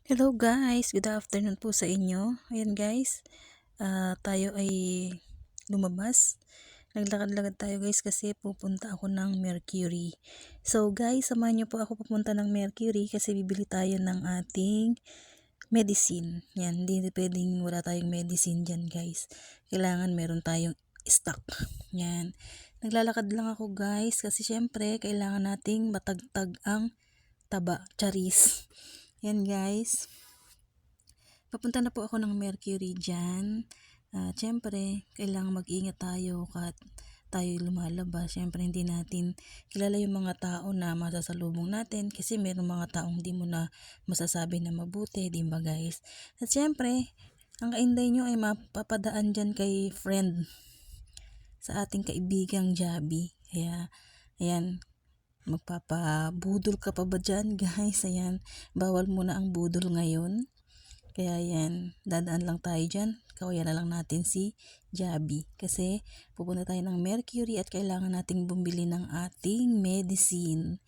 Hello guys, good afternoon po sa inyo. Ayan guys, tayo ay lumabas. Naglakad-lakad tayo guys kasi pupunta ako ng Mercury. So guys, samahan niyo po ako pupunta ng Mercury kasi bibili tayo ng ating medicine. Yan, hindi pwedeng wala tayong medicine dyan guys. Kailangan meron tayong stock. Yan. Naglalakad lang ako guys kasi syempre kailangan nating matagtag ang taba, charis. Yan guys. Papunta na po ako ng Mercury dyan. Siyempre, kailangan mag-ingat tayo kat tayo lumalabas. Siyempre, hindi natin kilala yung mga tao na masasalubong natin kasi mayroong mga taong hindi mo na masasabi na mabuti, di ba guys? At siyempre, ang kainday nyo ay mapapadaan dyan kay friend sa ating kaibigang Jabi. Kaya, ayan, magpapabudol ka pa ba dyan guys? Ayan, bawal muna ang budol ngayon. Kaya yan, dadaan lang tayo dyan. Kawayan na lang natin si Jabi. Kasi pupunta tayo ng Mercury at kailangan nating bumili ng ating medicine.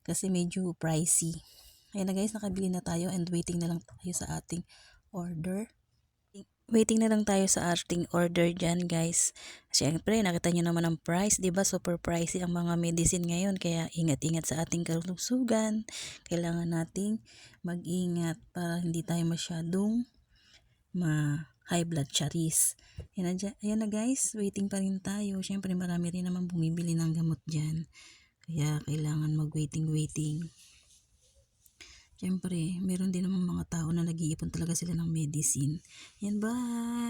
Kasi medyo pricey. Ayan na guys, nakabili na tayo and waiting na lang tayo sa ating order. Waiting na lang tayo sa ating order dyan guys. Siyempre, nakita nyo naman ang price, diba? Super pricey ang mga medicine ngayon. Kaya ingat-ingat sa ating kalusugan. Kailangan nating mag-ingat para hindi tayo masyadong high blood charis. Ayan na guys, waiting pa rin tayo. Siyempre, marami rin naman bumibili ng gamot dyan. Kaya kailangan mag-waiting. Siyempre, meron din namang mga tao na nag-iipon talaga sila ng medicine. Yan, bye!